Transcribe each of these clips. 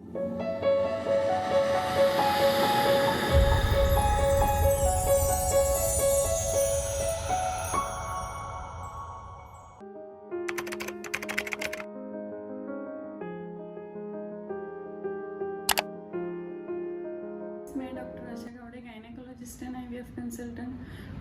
मैं doctor Asha Gawade, gynaecologist and IVF consultant,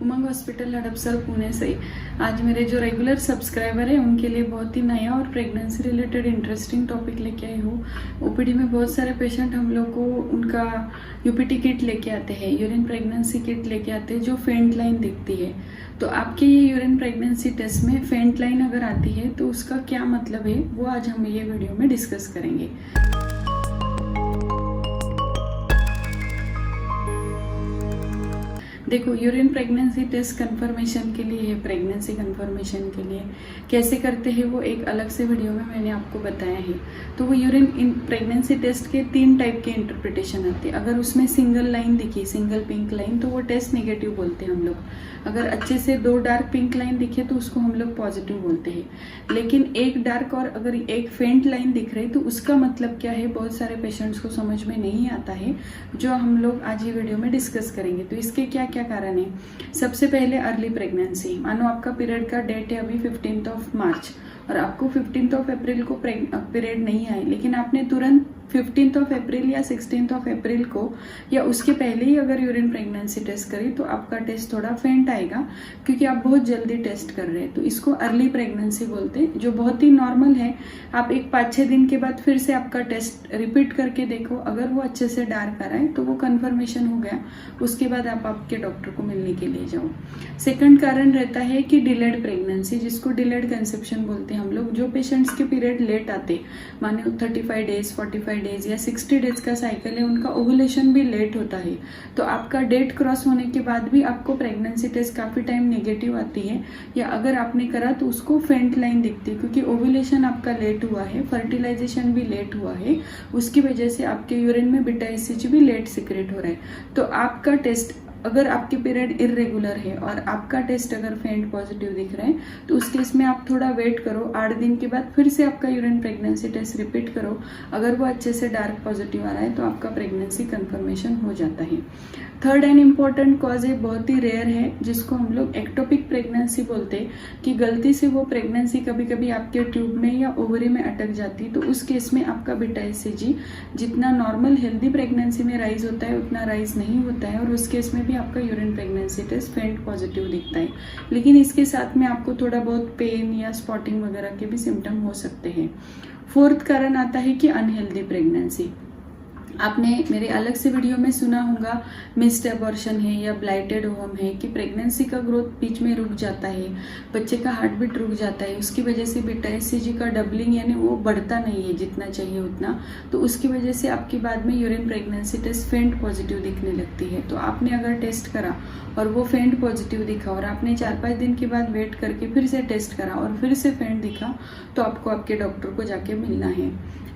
Umang hospital Hadapsar Pune से। आज मेरे जो रेगुलर सब्सक्राइबर है उनके लिए बहुत ही नया और प्रेगनेंसी रिलेटेड इंटरेस्टिंग टॉपिक लेके आई हूँ। ओपीडी में बहुत सारे पेशेंट हम लोग को उनका यूपीटी किट लेके आते हैं, यूरिन प्रेगनेंसी किट लेके आते हैं जो फेंट लाइन दिखती है। तो आपके ये यूरिन प्रेगनेंसी टेस्ट में फेंट लाइन अगर आती है तो उसका क्या मतलब है वो आज हम ये वीडियो में डिस्कस करेंगे। देखो, यूरिन प्रेगनेंसी टेस्ट कंफर्मेशन के लिए है, प्रेगनेंसी कंफर्मेशन के लिए कैसे करते हैं वो एक अलग से वीडियो में मैंने आपको बताया है। तो वो यूरिन इन प्रेगनेंसी टेस्ट के 3 टाइप के इंटरप्रिटेशन आते हैं। अगर उसमें सिंगल लाइन दिखी, सिंगल पिंक लाइन, तो वो टेस्ट नेगेटिव बोलते हैं हम लोग। अगर अच्छे से 2 डार्क पिंक लाइन दिखे तो उसको हम लोग पॉजिटिव बोलते हैं। लेकिन एक डार्क और अगर एक फेंट लाइन दिख रही तो उसका मतलब क्या है बहुत सारे पेशेंट्स को समझ में नहीं आता है, जो हम लोग आज ये वीडियो में डिस्कस करेंगे। तो इसके क्या क्या कारण है। सबसे पहले अर्ली प्रेगनेंसी। मानो आपका पीरियड का डेट है अभी 15 मार्च और आपको 15 अप्रैल को पीरियड नहीं आए, लेकिन आपने तुरंत 15 अप्रैल या 16 अप्रैल को या उसके पहले ही अगर यूरिन प्रेगनेंसी टेस्ट करी तो आपका टेस्ट थोड़ा फेंट आएगा, क्योंकि आप बहुत जल्दी टेस्ट कर रहे हैं। तो इसको अर्ली प्रेगनेंसी बोलते हैं, जो बहुत ही नॉर्मल है। आप एक 5-6 दिन के बाद फिर से आपका टेस्ट रिपीट करके देखो, अगर वो अच्छे से डार्क आ रहा है तो वो कंफर्मेशन हो गया। उसके बाद आप आपके डॉक्टर को मिलने के लिए जाओ। सेकंड कारण रहता है कि डिलेड प्रेगनेंसी, जिसको डिलेड कंसेप्शन बोलते हैं हम लोग। जो पेशेंट्स के पीरियड लेट आते, माने 35 डेज, 45 डेज या 60 डेज का साइकिल है, उनका ओवुलेशन भी लेट होता है। तो आपका डेट क्रॉस होने के बाद भी आपको प्रेगनेंसी टेस्ट काफी टाइम नेगेटिव आती है, या अगर आपने करा तो उसको फेंट लाइन दिखती है, क्योंकि ओवुलेशन आपका लेट हुआ है, फर्टिलाइजेशन भी लेट हुआ है, उसकी वजह से आपके यूरिन में बीटा एससीजी भी लेट सिक्रेट हो रहा है। तो आपका टेस्ट, अगर आपके पीरियड इरेगुलर है और आपका टेस्ट अगर फेंट पॉजिटिव दिख रहा है तो उस केस में आप थोड़ा वेट करो। 8 दिन के बाद फिर से आपका यूरिन प्रेगनेंसी टेस्ट रिपीट करो। अगर वो अच्छे से डार्क पॉजिटिव आ रहा है तो आपका प्रेगनेंसी कंफर्मेशन हो जाता है। थर्ड एंड इम्पॉर्टेंट कॉज है, बहुत ही रेयर है, जिसको हम लोग एक्टोपिक प्रेगनेंसी बोलते हैं, कि गलती से वो प्रेगनेंसी कभी कभी आपके ट्यूब में या ओवरी में अटक जाती है। तो उस केस में आपका बीटा एससीजी जितना नॉर्मल हेल्दी प्रेगनेंसी में राइज होता है उतना राइज नहीं होता है, और उस केस में भी आपका यूरिन प्रेगनेंसी टेस्ट फेंट पॉजिटिव दिखता है। लेकिन इसके साथ में आपको थोड़ा बहुत पेन या स्पॉटिंग वगैरह के भी सिम्टम हो सकते हैं। फोर्थ कारण आता है कि अनहेल्दी प्रेगनेंसी। आपने मेरे अलग से वीडियो में सुना होगा, मिस्ड अबॉर्शन है या ब्लाइटेड ओवम है, कि प्रेगनेंसी का ग्रोथ बीच में रुक जाता है, बच्चे का हार्ट बीट रुक जाता है, उसकी वजह से बीटा एससीजी का डबलिंग यानी वो बढ़ता नहीं है जितना चाहिए उतना। तो उसकी वजह से आपके बाद में यूरिन प्रेगनेंसी टेस्ट फेंट पॉजिटिव दिखने लगती है। तो आपने अगर टेस्ट करा और वो फेंट पॉजिटिव दिखा और आपने 4-5 दिन के बाद वेट करके फिर से टेस्ट करा और फिर से फेंट दिखा, तो आपको आपके डॉक्टर को जाके मिलना है।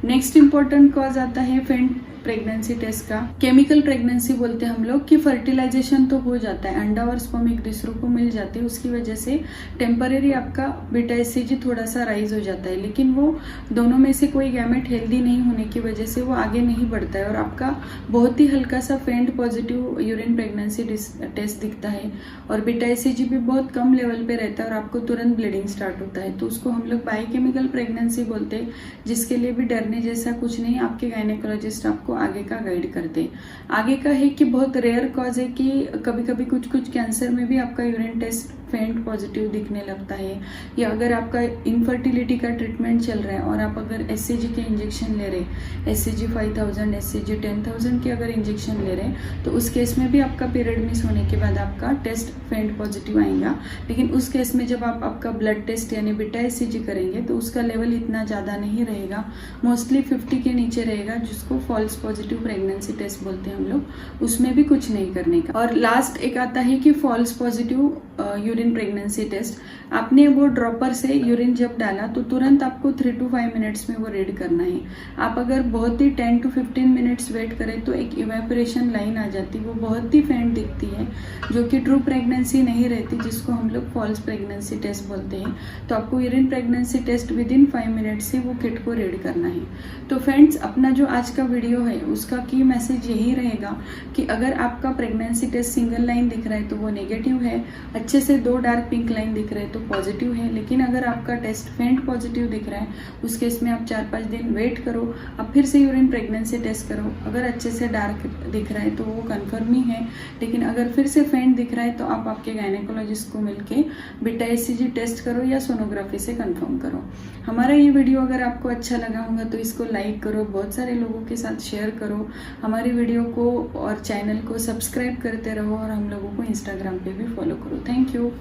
नेक्स्ट इंपॉर्टेंट कॉज आता है फेंट प्रेगनेंसी टेस्ट का, केमिकल प्रेगनेंसी बोलते हैं हम लोग, कि फर्टिलाइजेशन तो हो जाता है, अंडा और स्पर्म एक दूसरे को मिल जाते हैं, उसकी वजह से टेम्परेरी आपका बीटा एससीजी थोड़ा सा राइज हो जाता है, लेकिन वो दोनों में से कोई गैमेट हेल्दी नहीं होने की वजह से वो आगे नहीं बढ़ता है और आपका बहुत ही हल्का सा फेंट पॉजिटिव यूरिन प्रेगनेंसी टेस्ट दिखता है और बीटा एससीजी भी बहुत कम लेवल पे रहता है और आपको तुरंत ब्लीडिंग स्टार्ट होता है। तो उसको हम लोग बायोकेमिकल प्रेगनेंसी बोलते हैं, जिसके लिए भी डरने जैसा कुछ नहीं। आपके गायनेकोलॉजिस्ट आपको आगे का गाइड करते। आगे का है कि बहुत रेयर कॉज है कि कभी कभी कुछ कैंसर में भी आपका यूरिन टेस्ट फेंट पॉजिटिव दिखने लगता है, या अगर आपका इनफर्टिलिटी का ट्रीटमेंट चल रहा है और आप अगर एससीजी के इंजेक्शन ले रहे, एससीजी 5000, एससीजी 10000 के अगर इंजेक्शन ले रहे, तो उस केस में भी आपका पीरियड मिस होने के बाद आपका टेस्ट फेंट पॉजिटिव आएगा। लेकिन उस केस में जब आप आपका ब्लड टेस्ट यानी बीटा एससीजी करेंगे तो उसका लेवल इतना ज्यादा नहीं रहेगा, मोस्टली 50 के नीचे रहेगा, जिसको फॉल्स पॉजिटिव प्रेगनेंसी टेस्ट बोलते हैं हम लोग। उसमें भी कुछ नहीं करने का। और लास्ट एक आता है कि false positive urine pregnancy test, आपने वो ड्रॉपर से यूरिन जब डाला तो तुरंत आपको 3 to 5 मिनट्स में वो रीड करना है। आप अगर बहुत ही 10 to 15 मिनट्स वेट करें तो एक इवेपोरेशन लाइन आ जाती है, वो बहुत ही फेंट दिखती है, जो कि ट्रू प्रेगनेंसी नहीं रहती, जिसको हम लोग फॉल्स प्रेगनेंसी टेस्ट बोलते हैं। तो आपको urine pregnancy test within 5 minutes से वो किट को रीड करना है। तो फ्रेंड्स, अपना जो आज का वीडियो है उसका की मैसेज यही रहेगा कि अगर आपका प्रेगनेंसी टेस्ट सिंगल लाइन दिख रहा है तो वो नेगेटिव है, अच्छे से 2 डार्क पिंक लाइन दिख रहे हैं तो पॉजिटिव है। लेकिन अगर आपका टेस्ट फेंट पॉजिटिव दिख रहा है, उस केस में आप 4-5 दिन वेट करो, अब फिर से यूरिन प्रेगनेंसी टेस्ट करो। अगर अच्छे से डार्क दिख रहा है तो वो कन्फर्म ही है, लेकिन अगर फिर से फेंट दिख रहा है तो आप आपके गायनेकोलॉजिस्ट को मिलके बीटा ECG टेस्ट करो या सोनोग्राफी से कंफर्म करो। हमारा ये वीडियो अगर आपको अच्छा लगा होगा तो इसको लाइक करो, बहुत सारे लोगों के साथ शेयर करो, हमारी वीडियो को और चैनल को सब्सक्राइब करते रहो और हम लोगों को इंस्टाग्राम पे भी फॉलो करो। Thank you.